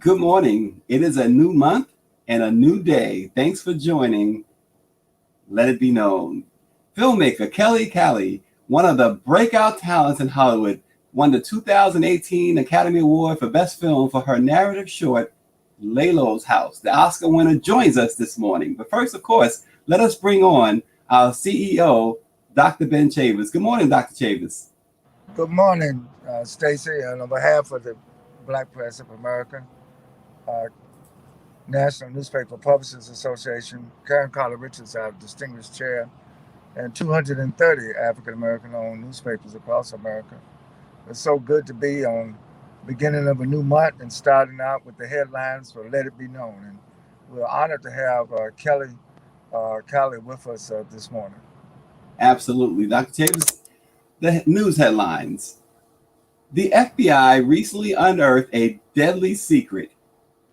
Good morning. It is a new month and a new day. Thanks for joining. Let it be known. Filmmaker Kelley Kali, one of the breakout talents in Hollywood, won the 2018 Academy Award for Best Film for her narrative short, Lalo's House. The Oscar winner joins us this morning. But first, of course, let us bring on our CEO, Dr. Ben Chavez. Good morning, Dr. Chavez. Good morning, Stacy, and on behalf of the Black Press of America, uh, National Newspaper Publishers Association, Karen Carter Richards, our distinguished chair, and 230 African American owned newspapers across America. It's so good to be on beginning of a new month and starting out with the headlines for Let It Be Known. And we're honored to have Kelly Kali with us this morning. Absolutely. Dr. Chavez, the news headlines. The FBI recently unearthed a deadly secret.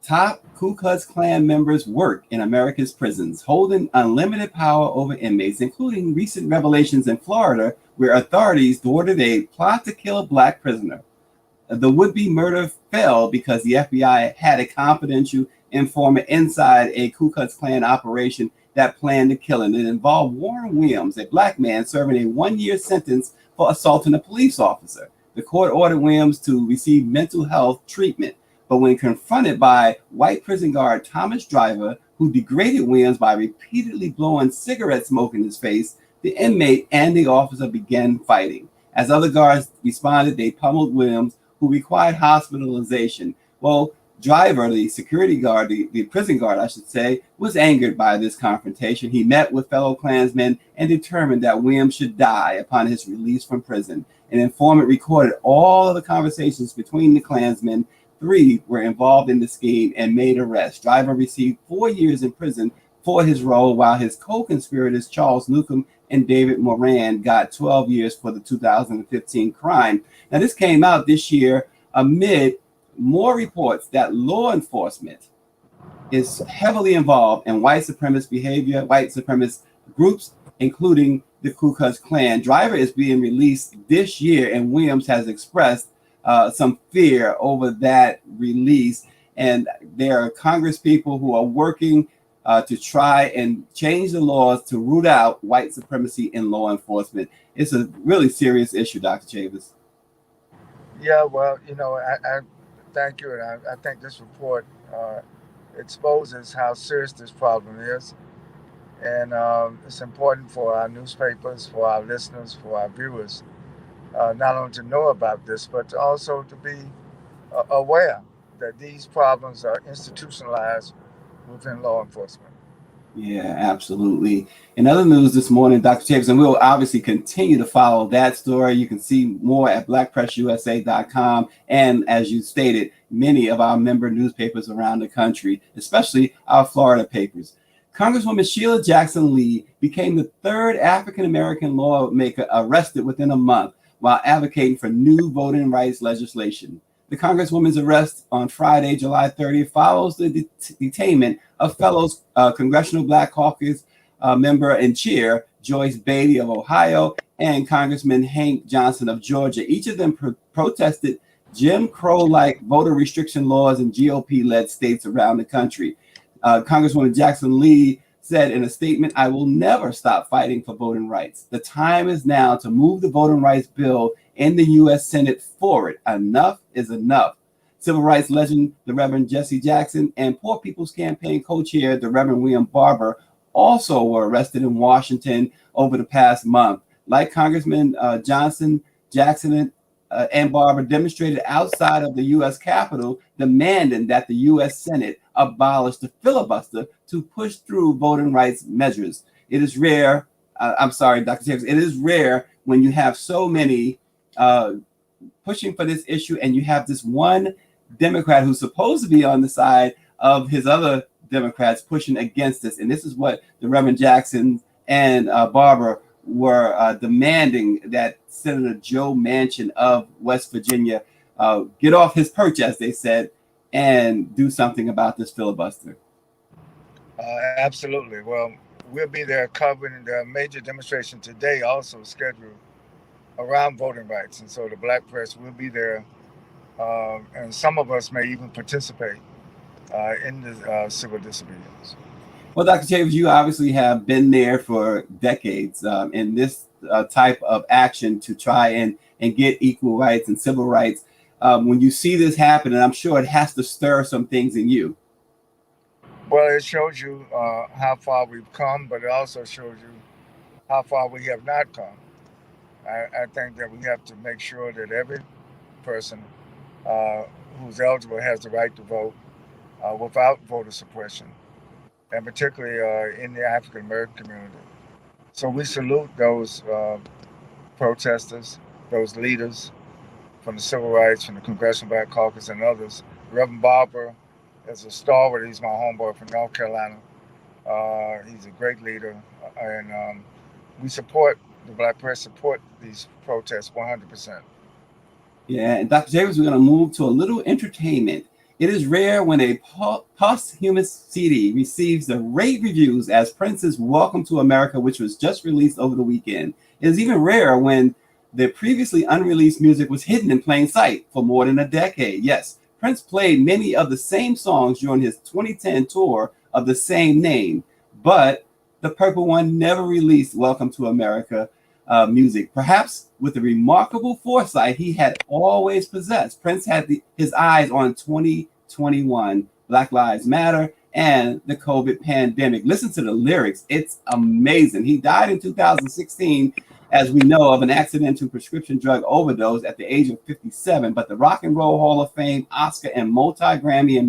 Top Ku Klux Klan members work in America's prisons, holding unlimited power over inmates, including recent revelations in Florida, where authorities thwarted a plot to kill a black prisoner. The would-be murder fell because the FBI had a confidential informant inside a Ku Klux Klan operation that planned the killing. It involved Warren Williams, a black man serving a one-year sentence for assaulting a police officer. The court ordered Williams to receive mental health treatment, but when confronted by white prison guard Thomas Driver, who degraded Williams by repeatedly blowing cigarette smoke in his face, the inmate and the officer began fighting. As other guards responded, they pummeled Williams, who required hospitalization. Well, Driver, the security guard, the prison guard, I should say, was angered by this confrontation. He met with fellow Klansmen and determined that Williams should die upon his release from prison. An informant recorded all of the conversations between the Klansmen. Three were involved in the scheme and made arrests. Driver received 4 years in prison for his role, while his co-conspirators Charles Newcomb and David Moran got 12 years for the 2015 crime. Now, this came out this year amid more reports that law enforcement is heavily involved in white supremacist behavior, white supremacist groups, including the Ku Klux Klan. Driver is being released this year, and Williams has expressed some fear over that release. And there are Congress people who are working to try and change the laws to root out white supremacy in law enforcement. It's a really serious issue, Dr. Chavez. Yeah, well, I thank you, and I think this report exposes how serious this problem is, and it's important for our newspapers, for our listeners, for our viewers, not only to know about this, but also to be aware that these problems are institutionalized within law enforcement. Yeah, absolutely. In other news this morning, Dr. Chavez, and we'll obviously continue to follow that story. You can see more at blackpressusa.com. And as you stated, many of our member newspapers around the country, especially our Florida papers. Congresswoman Sheila Jackson Lee became the third African American lawmaker arrested within a month while advocating for new voting rights legislation. The Congresswoman's arrest on Friday, July 30th, follows the detainment of fellow Congressional Black Caucus member and chair Joyce Beatty of Ohio and Congressman Hank Johnson of Georgia. Each of them protested Jim Crow-like voter restriction laws in GOP-led states around the country. Congresswoman Jackson Lee said in a statement, "I will never stop fighting for voting rights. The time is now to move the voting rights bill in the U.S. Senate forward. Enough is enough." Civil rights legend, the Reverend Jesse Jackson, and Poor People's Campaign co-chair, the Reverend William Barber, also were arrested in Washington over the past month. Like Congressman Jackson and Barber demonstrated outside of the U.S. Capitol, demanding that the U.S. Senate abolish the filibuster to push through voting rights measures. It is rare, I'm sorry, Dr. Chavez, it is rare when you have so many pushing for this issue and you have this one Democrat who's supposed to be on the side of his other Democrats pushing against this. And this is what the Reverend Jackson and Barber were demanding, that Senator Joe Manchin of West Virginia get off his perch, as they said, and do something about this filibuster. Absolutely. Well, we'll be there covering the major demonstration today, also scheduled around voting rights. And so the Black Press will be there, and some of us may even participate in the civil disobedience. Well, Dr. Chavis, you obviously have been there for decades in this type of action to try and get equal rights and civil rights. When you see this happen, and I'm sure it has to stir some things in you. Well, it shows you how far we've come, but it also shows you how far we have not come. I think that we have to make sure that every person uh, who's eligible has the right to vote without voter suppression, and particularly in the African American community. So we salute those protesters, those leaders from the civil rights, from the Congressional Black Caucus, and others. Reverend Barber is a stalwart. He's my homeboy from North Carolina. He's a great leader, and we support the Black press. Support these protests 100%. Yeah, and Dr. Chavis, we're going to move to a little entertainment. It is rare when a posthumous CD receives the rave reviews as Prince's Welcome to America, which was just released over the weekend. It is even rarer when the previously unreleased music was hidden in plain sight for more than a decade. Yes, Prince played many of the same songs during his 2010 tour of the same name, but the Purple One never released Welcome to America music. Perhaps with the remarkable foresight he had always possessed, Prince had his eyes on 2021, Black Lives Matter, and the COVID pandemic. Listen to the lyrics. It's amazing. He died in 2016, as we know, of an accidental prescription drug overdose at the age of 57. But the Rock and Roll Hall of Fame, Oscar, and multi-Grammy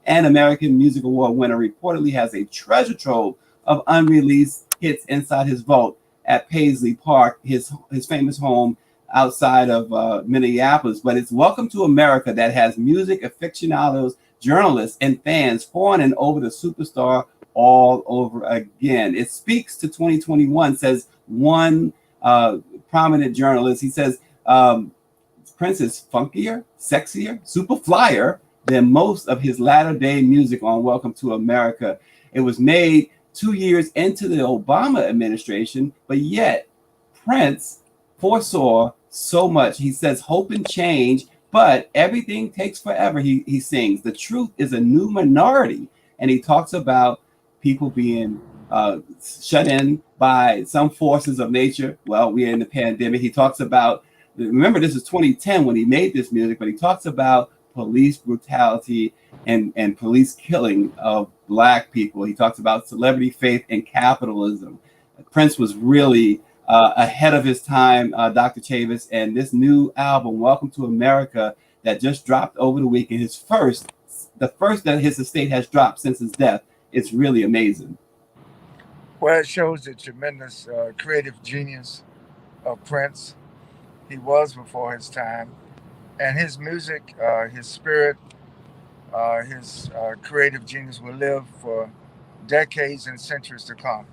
and American Music Award winner reportedly has a treasure trove of unreleased hits inside his vault at Paisley Park, his famous home outside of Minneapolis. But it's Welcome to America that has music aficionados, journalists, and fans fawning over the superstar all over again. It speaks to 2021, says one prominent journalist. He says Prince is funkier, sexier, super flyer than most of his latter-day music on Welcome to America. It was made 2 years into the Obama administration, but yet Prince foresaw so much. He says hope and change, but everything takes forever. He sings. The truth is a new minority. And he talks about people being shut in by some forces of nature. Well, we're in the pandemic. He talks about, remember, this is 2010 when he made this music, but he talks about police brutality and police killing of Black people. He talks about celebrity faith and capitalism. Prince was really ahead of his time, Dr. Chavis, and this new album, Welcome to America, that just dropped over the weekend, the first that his estate has dropped since his death. It's really amazing. Well, it shows the tremendous creative genius of Prince. He was before his time, and his music, his spirit, his creative genius will live for decades and centuries to come.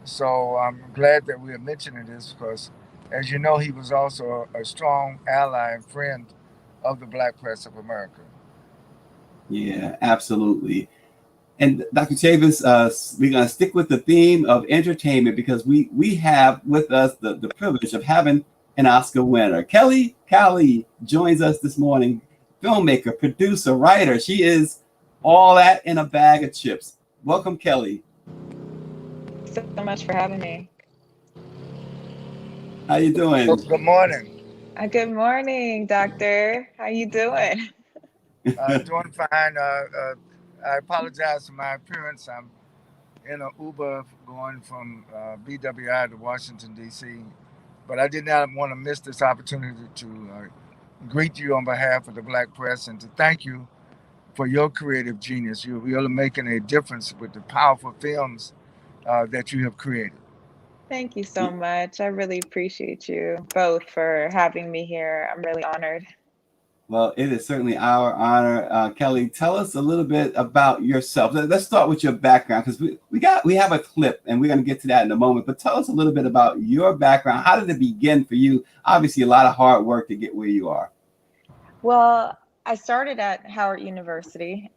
So I'm glad that we are mentioning this because, as you know, he was also a strong ally and friend of the Black press of America. Yeah, absolutely. And Dr. Chavis, we're going to stick with the theme of entertainment because we have with us the privilege of having an Oscar winner. Kelley Kali joins us this morning, filmmaker, producer, writer. She is all that in a bag of chips. Welcome, Kelley. So much for having me. How you doing? Good morning. Good morning, doctor. How you doing? Doing fine. I apologize for my appearance. I'm in an Uber going from BWI to Washington, D.C. But I did not want to miss this opportunity to greet you on behalf of the Black press and to thank you for your creative genius. You're really making a difference with the powerful films that you have created. Thank you so much. I really appreciate you both for having me here. I'm really honored. Well, it is certainly our honor. Kelley, tell us a little bit about yourself. Let's start with your background because we have a clip and we're going to get to that in a moment. But tell us a little bit about your background. How did it begin for you? Obviously, a lot of hard work to get where you are. Well, I started at Howard University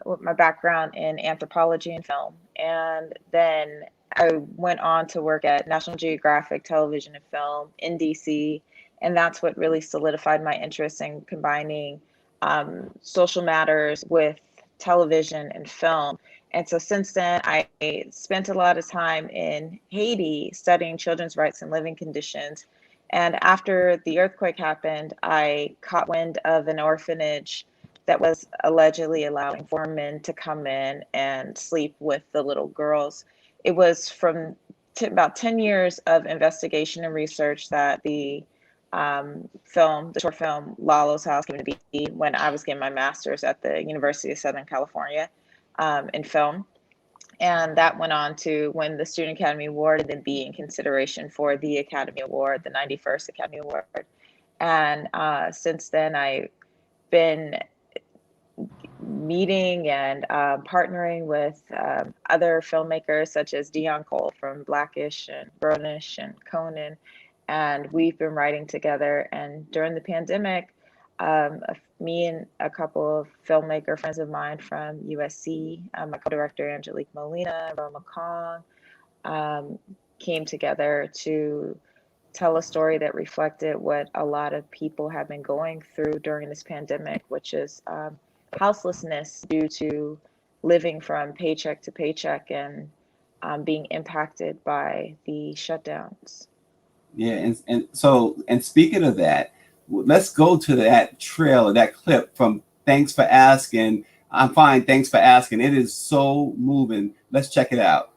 with my background in anthropology and film. And then I went on to work at National Geographic Television and Film in DC. And that's what really solidified my interest in combining social matters with television and film. And so since then, I spent a lot of time in Haiti studying children's rights and living conditions. And after the earthquake happened, I caught wind of an orphanage that was allegedly allowing foreign men to come in and sleep with the little girls. It was from about 10 years of investigation and research that the short film Lalo's House came to be when I was getting my master's at the University of Southern California in film. And that went on to win the Student Academy Award and then be in consideration for the Academy Award, the 91st Academy Award. And since then, I've been meeting and partnering with other filmmakers such as Dion Cole from Blackish and Grownish and Conan. And we've been writing together. And during the pandemic, me and a couple of filmmaker friends of mine from USC, my co-director Angelique Molina, Roma Kong, came together to tell a story that reflected what a lot of people have been going through during this pandemic, which is houselessness due to living from paycheck to paycheck and being impacted by the shutdowns. Yeah, and speaking of that, let's go to that trailer, that clip from Thanks for Asking. I'm fine, thanks for asking. It is so moving. Let's check it out.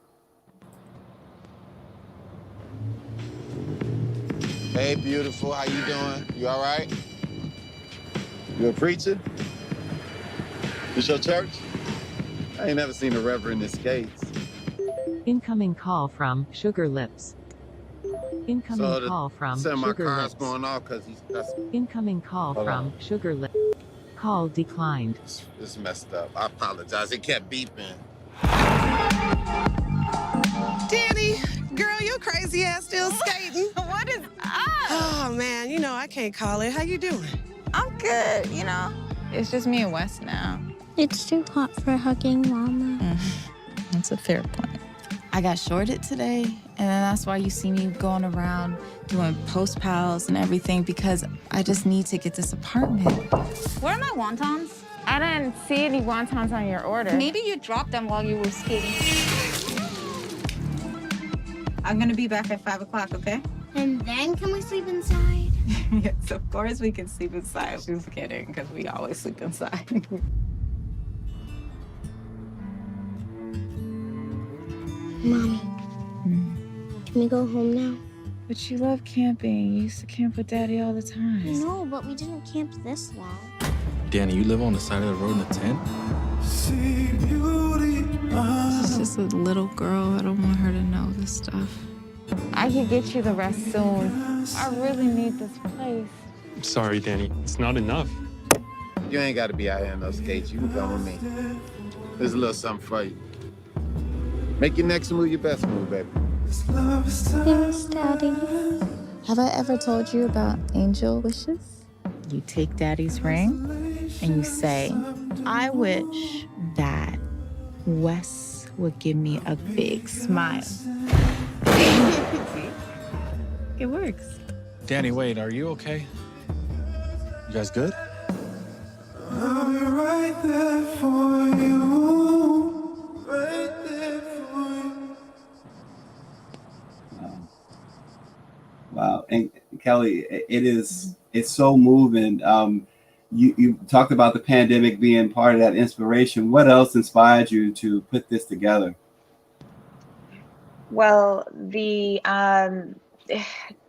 Hey, beautiful, how you doing? You all right? You a preacher? This your church? I ain't never seen a reverend in skates. Incoming call from Sugar Lips. Incoming call from Sugar my car's Lips. going off because that's Incoming call Hold from on. Sugar Lips. Call declined. it's messed up. I apologize. It kept beeping. Danny, girl, your crazy ass still skating. What is up? Oh man, you know I can't call it. How you doing? I'm good, you know. It's just me and Wes now. It's too hot for hugging Mama. That's a fair point. I got shorted today, and then that's why you see me going around doing post pals and everything, because I just need to get this apartment. Where are my wontons? I didn't see any wontons on your order. Maybe you dropped them while you were skating. I'm gonna be back at 5 o'clock, okay? And then can we sleep inside? Yes, of course we can sleep inside. Just kidding, because we always sleep inside. Mommy, can we go home now? But you love camping. You used to camp with Daddy all the time. No, but we didn't camp this long. Danny, you live on the side of the road in a tent? She's just a little girl. I don't want her to know this stuff. I could get you the rest soon. I really need this place. I'm sorry, Danny. It's not enough. You ain't got to be out here in those skates. You can come with me. There's a little something for you. Make your next move your best move, baby. Yes, Daddy. Have I ever told you about angel wishes? You take Daddy's ring and you say, I wish that Wes would give me a big smile. It works. Danny, wait, are you okay? You guys good? I'll be right there for you. Right there for you. Wow. And Kelly, it's so moving. You talked about the pandemic being part of that inspiration. What else inspired you to put this together? Well, the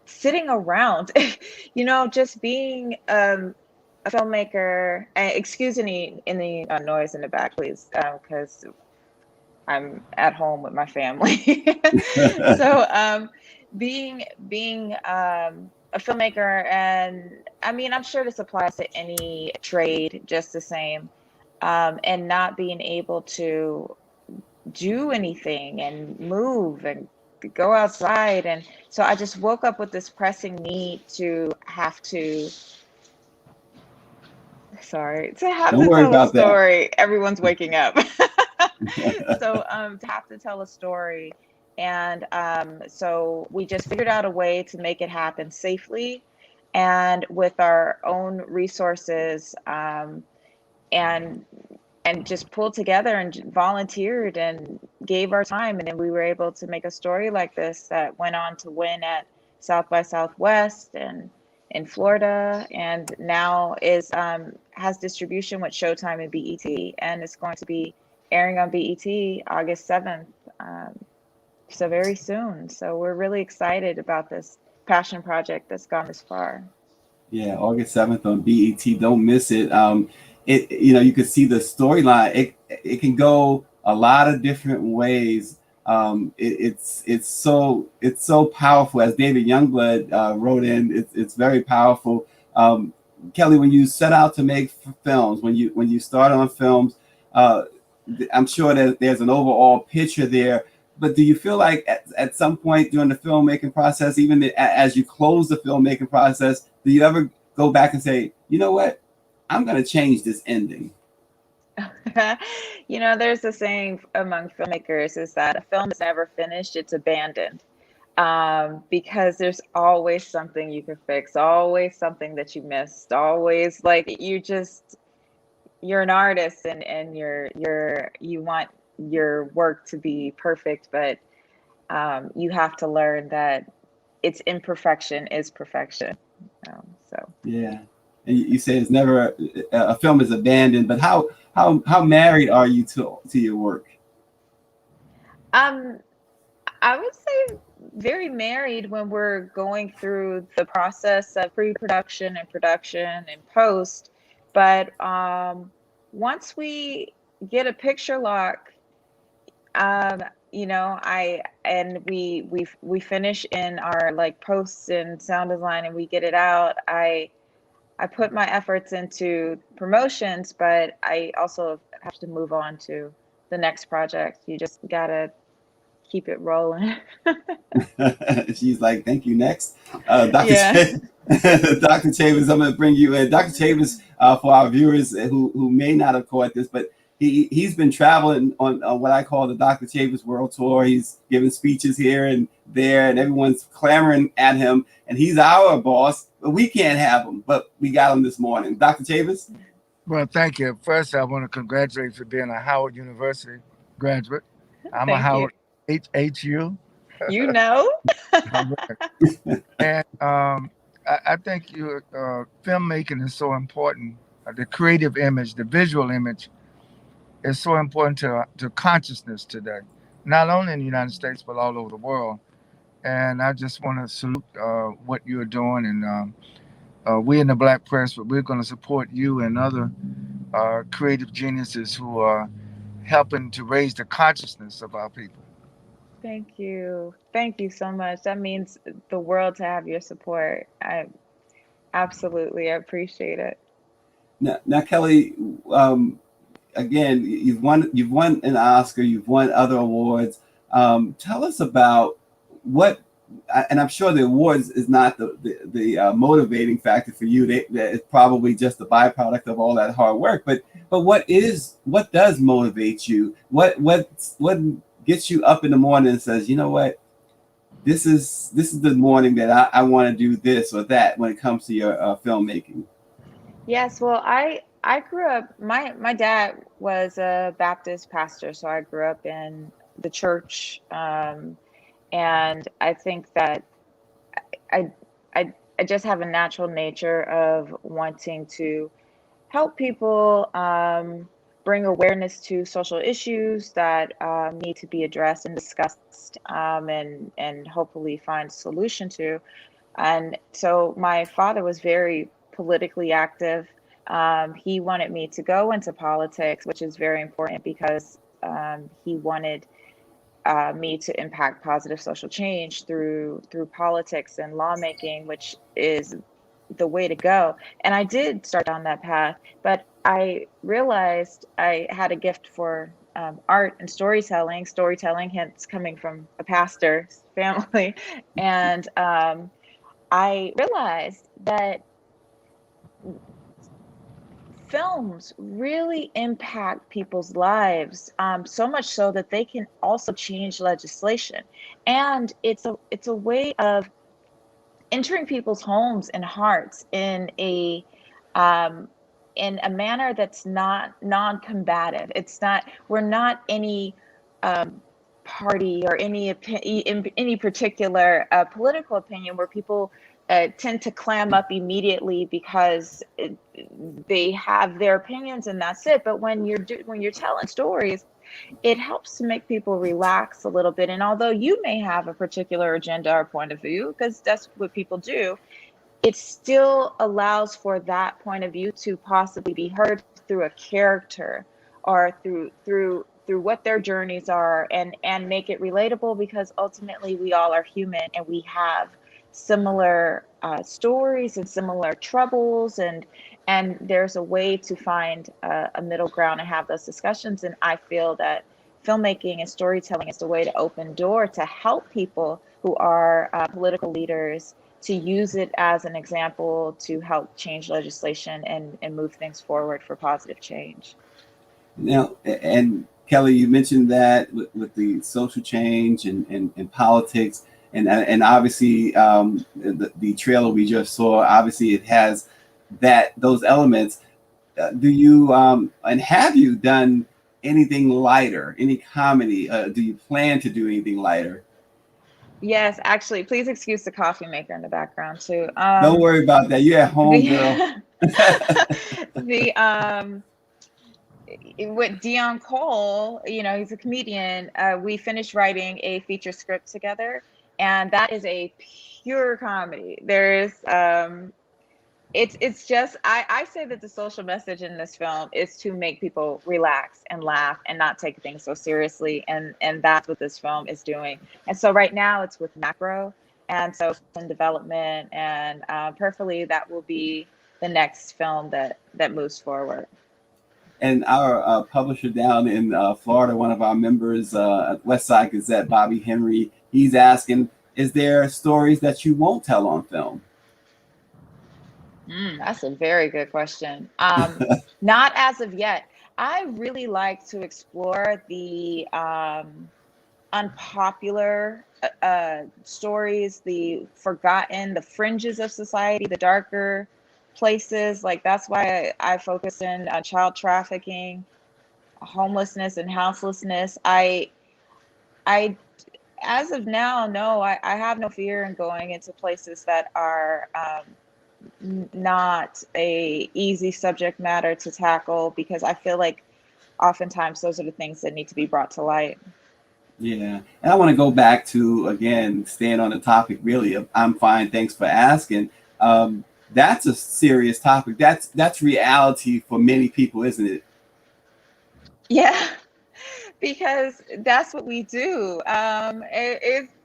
sitting around, just being a filmmaker. Excuse any noise in the back, please, because I'm at home with my family. So being a filmmaker, and I mean, I'm sure this applies to any trade just the same, and not being able to do anything and move and go outside. And so I just woke up with this pressing need to have to tell a story. Everyone's waking up. So to have to tell a story. And so we just figured out a way to make it happen safely and with our own resources, and and just pulled together and volunteered and gave our time. And then we were able to make a story like this that went on to win at South by Southwest and in Florida, and now is has distribution with Showtime and BET, and it's going to be airing on BET August 7th. So very soon. So we're really excited about this passion project that's gone this far. Yeah, August 7th on BET. Don't miss it. You can see the storyline. It can go a lot of different ways. It's so powerful. As David Youngblood wrote in, it's very powerful. Kelly, when you set out to make films, when you start on films, I'm sure that there's an overall picture there. But do you feel like at some point during the filmmaking process, even as you close the filmmaking process, do you ever go back and say, you know what, I'm going to change this ending? There's a saying among filmmakers is that a film is never finished, it's abandoned. Because there's always something you can fix, always something that you missed, always you're an artist and you want your work to be perfect, but you have to learn that its imperfection is perfection. So yeah, and you say it's never a film is abandoned, but how married are you to your work? I would say very married when we're going through the process of pre-production and production and post, but once we get a picture lock, we finish in our posts and sound design and we get it out. I put my efforts into promotions, but I also have to move on to the next project. You just gotta keep it rolling. She's like, thank you. Next, Dr. Yeah. Dr. Chavis, I'm going to bring you in. Dr. Chavis, for our viewers who may not have caught this, but he's been traveling on what I call the Dr. Chavis World Tour. He's giving speeches here and there, and everyone's clamoring at him. And he's our boss, but we can't have him. But we got him this morning. Dr. Chavis? Well, thank you. First, I want to congratulate you for being a Howard University graduate. I'm a Howard HU. You know? And I think filmmaking is so important. The creative image, the visual image is so important to consciousness today, not only in the United States, but all over the world. And I just want to salute what you're doing. And we in the Black press, but we're going to support you and other creative geniuses who are helping to raise the consciousness of our people. Thank you. Thank you so much. That means the world to have your support. I appreciate it. Now Kelly, again, you've won an Oscar, you've won other awards. Tell us about what, and I'm sure the awards is not the motivating factor for you. It's probably just the byproduct of all that hard work. But what does motivate you? What gets you up in the morning and says, you know what, this is the morning that I want to do this or that when it comes to your filmmaking? Yes, well, I grew up, my dad was a Baptist pastor, so I grew up in the church, and I think that I just have a natural nature of wanting to help people, bring awareness to social issues that need to be addressed and discussed, and hopefully find a solution to. And so my father was very politically active. He wanted me to go into politics, which is very important because he wanted me to impact positive social change through politics and lawmaking, which is the way to go. And I did start on that path, but I realized I had a gift for art and storytelling, hence coming from a pastor's family. And I realized that films really impact people's lives, so much so that they can also change legislation. And it's a way of entering people's homes and hearts in a in a manner that's not non-combative. We're not any party or any particular political opinion where people tend to clam up immediately because they have their opinions and that's it. But when you're telling stories, it helps to make people relax a little bit. And although you may have a particular agenda or point of view, because that's what people do, it still allows for that point of view to possibly be heard through a character or through what their journeys are, and make it relatable, because ultimately we all are human and we have similar stories and similar troubles, and there's a way to find a middle ground and have those discussions. And I feel that filmmaking and storytelling is the way to open door to help people who are political leaders to use it as an example to help change legislation and move things forward for positive change. Now, and Kelly, you mentioned that with the social change and politics, and obviously the trailer we just saw, obviously it has those elements. Do you and have you done anything lighter, any comedy? Do you plan to do anything lighter? Yes, actually, please excuse the coffee maker in the background too. Don't worry about that. You're at home, girl. With Dion Cole, he's a comedian. We finished writing a feature script together, and that is a pure comedy. There's it's just I say that the social message in this film is to make people relax and laugh and not take things so seriously, and that's what this film is doing. And so right now it's with macro, and so it's in development, and perfectly that will be the next film that moves forward. And our publisher down in Florida, one of our members, West Side Gazette, Bobby Henry, he's asking, is there stories that you won't tell on film? That's a very good question. Not as of yet. I really like to explore the unpopular stories, the forgotten, the fringes of society, the darker places. Like, that's why I focus in on child trafficking, homelessness, and houselessness. I as of now, no, I have no fear in going into places that are not a easy subject matter to tackle, because I feel like oftentimes those are the things that need to be brought to light. Yeah, and I want to go back to, again, staying on the topic really of I'm fine, thanks for asking. That's a serious topic. That's reality for many people, isn't it? Yeah, because that's what we do.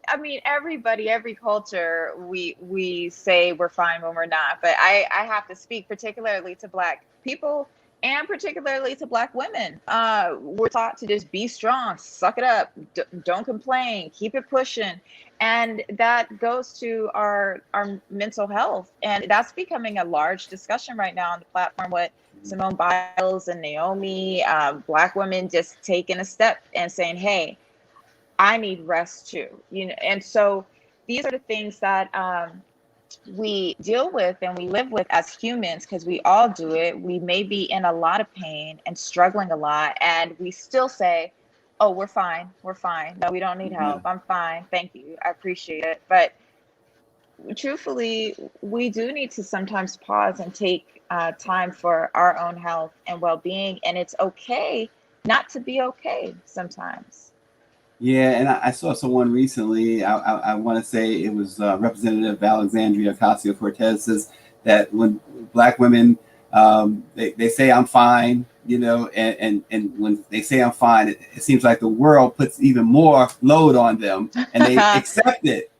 I mean, everybody, every culture, we say we're fine when we're not. But I have to speak particularly to Black people and particularly to Black women. We're taught to just be strong, suck it up, don't complain, keep it pushing. And that goes to our mental health. And that's becoming a large discussion right now on the platform with Simone Biles and Naomi, Black women just taking a step and saying, hey, I need rest too. And so these are the things that we deal with and we live with as humans, because we all do it. We may be in a lot of pain and struggling a lot, and we still say, oh, we're fine. We're fine. No, we don't need help. I'm fine. Thank you. I appreciate it. But truthfully, we do need to sometimes pause and take time for our own health and well-being. And it's okay not to be okay sometimes. Yeah, and I saw someone recently, I want to say it was Representative Alexandria Ocasio-Cortez, says that when Black women, they say I'm fine, and when they say I'm fine, it seems like the world puts even more load on them, and they accept it.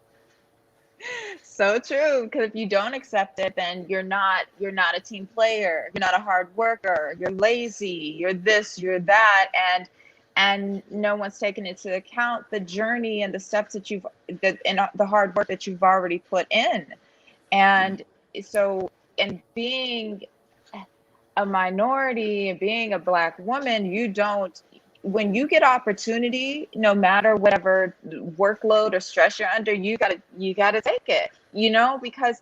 So true, because if you don't accept it, then you're not a team player, you're not a hard worker, you're lazy, you're this, you're that, and no one's taken into account the journey and the steps and the hard work that you've already put in. And so, and being a minority and being a Black woman, when you get opportunity, no matter whatever workload or stress you're under, you gotta take it, because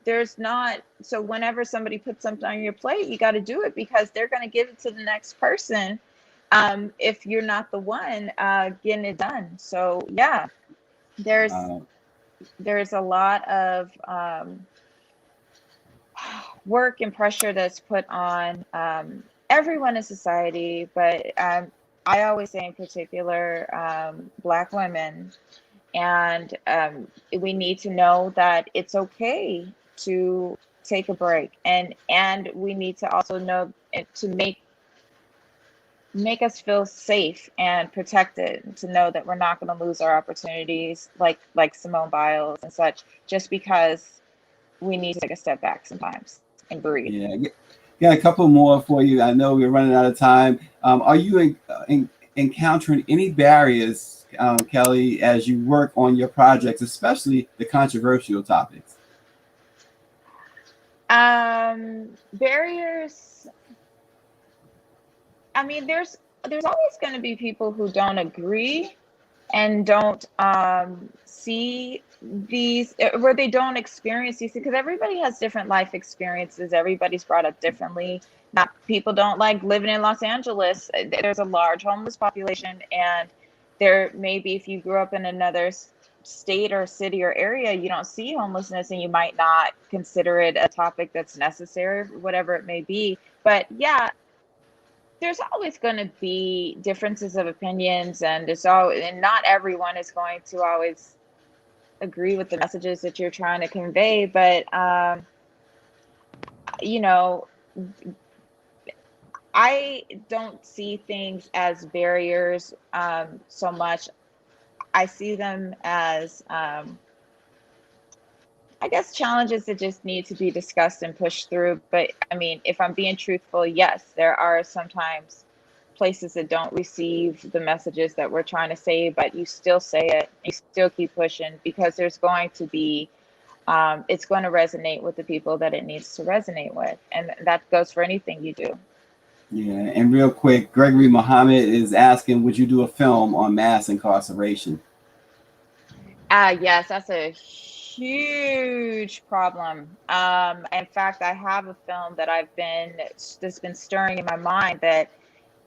there's not, so whenever somebody puts something on your plate, you got to do it because they're going to give it to the next person if you're not the one getting it done. So yeah, there's a lot of work and pressure that's put on everyone in society, but I always say in particular Black women, and we need to know that it's okay to take a break, and we need to also know to make us feel safe and protected, to know that we're not going to lose our opportunities like Simone Biles and such, just because we need to take a step back sometimes and breathe. Yeah, got a couple more for you. I know we're running out of time. Are you encountering any barriers, Kelly, as you work on your projects, especially the controversial topics? Barriers. I mean, there's always going to be people who don't agree and don't see these, where they don't experience these, because everybody has different life experiences. Everybody's brought up differently. Not people don't like living in Los Angeles. There's a large homeless population, and there maybe if you grew up in another state or city or area, you don't see homelessness, and you might not consider it a topic that's necessary, whatever it may be. But yeah, there's always going to be differences of opinions, and not everyone is going to always agree with the messages that you're trying to convey. But I don't see things as barriers so much. I see them as I guess challenges that just need to be discussed and pushed through. But I mean, if I'm being truthful, yes, there are sometimes places that don't receive the messages that we're trying to say, but you still say it, you still keep pushing, because there's going to be, it's going to resonate with the people that it needs to resonate with. And that goes for anything you do. Yeah, and real quick, Gregory Muhammad is asking, would you do a film on mass incarceration? Yes, that's a huge problem. In fact, I have a film that that's been stirring in my mind that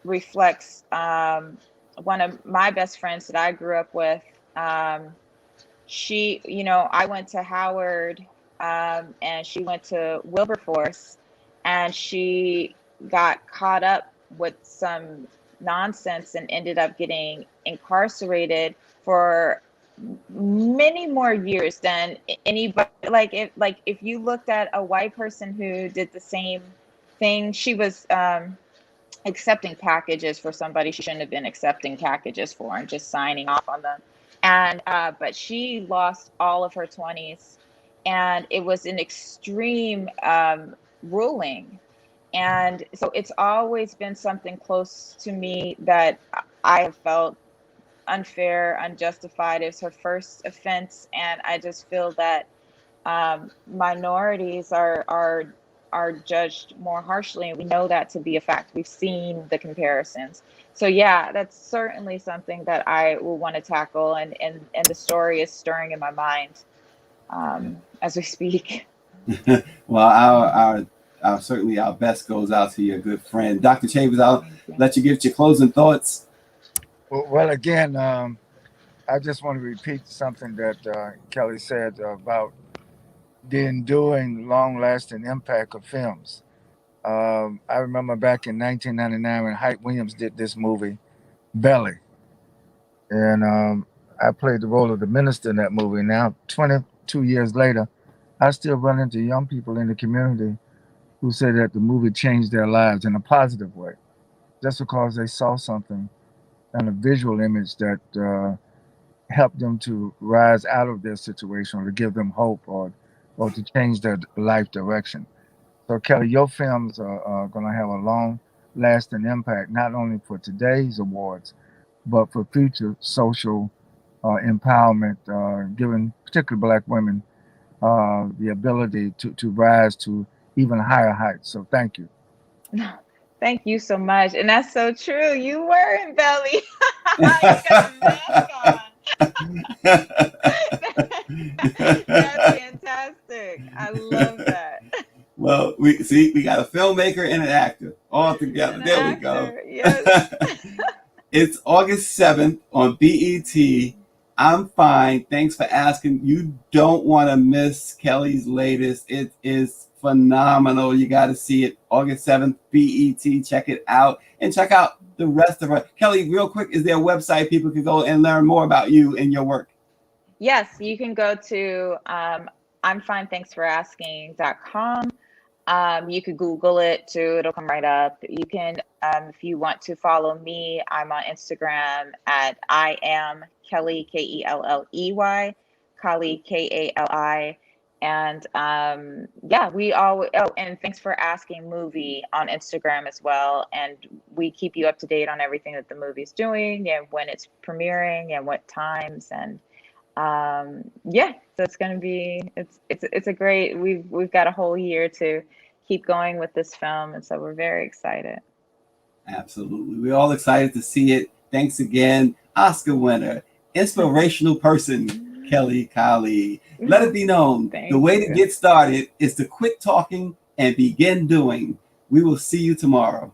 reflects one of my best friends that I grew up with. She, I went to Howard and she went to Wilberforce, and she got caught up with some nonsense and ended up getting incarcerated for many more years than anybody. If you looked at a white person who did the same thing, she was accepting packages for somebody she shouldn't have been accepting packages for, and just signing off on them. And but she lost all of her 20s, and it was an extreme ruling. And so it's always been something close to me that I have felt unfair, unjustified. It was her first offense, and I just feel that minorities are judged more harshly, and we know that to be a fact. We've seen the comparisons. So yeah, that's certainly something that I will want to tackle, and the story is stirring in my mind as we speak. Well, certainly our best goes out to your good friend, Dr. Chavez. I'll let you give your closing thoughts. Well, again, I just want to repeat something that Kelly said about the enduring, long-lasting impact of films. I remember back in 1999 when Hype Williams did this movie, Belly. And I played the role of the minister in that movie. Now, 22 years later, I still run into young people in the community who say that the movie changed their lives in a positive way, just because they saw something and a visual image that helped them to rise out of their situation, or to give them hope, or to change their life direction. So, Kelly, your films are going to have a long-lasting impact, not only for today's awards, but for future social empowerment, giving particularly Black women the ability to rise to even higher heights. So thank you. Thank you so much. And that's so true. You were in Belly. You got the mask on. That's fantastic. I love that. Well, we got a filmmaker and an actor all together. An There we actor, go. yes. It's August 7th on BET. I'm fine. Thanks for asking. You don't want to miss Kelly's latest. It is phenomenal. You got to see it. August 7th, BET. Check it out. And check out the rest of her. Kelly, real quick, is there a website people can go and learn more about you and your work? Yes, you can go to I'mFineThanksForAsking.com. You could Google it too. It'll come right up. You can, if you want to follow me, I'm on Instagram at I am Kelley, Kelley, Kali, Kali. And yeah, and Thanks for Asking movie on Instagram as well. And we keep you up to date on everything that the movie's doing and when it's premiering and what times. And yeah, so it's going to be, it's a great, we've got a whole year to keep going with this film. And so we're very excited. Absolutely. We're all excited to see it. Thanks again. Oscar winner, inspirational person, Kelley Kali. Let it be known, the way to get started is to quit talking and begin doing. We will see you tomorrow.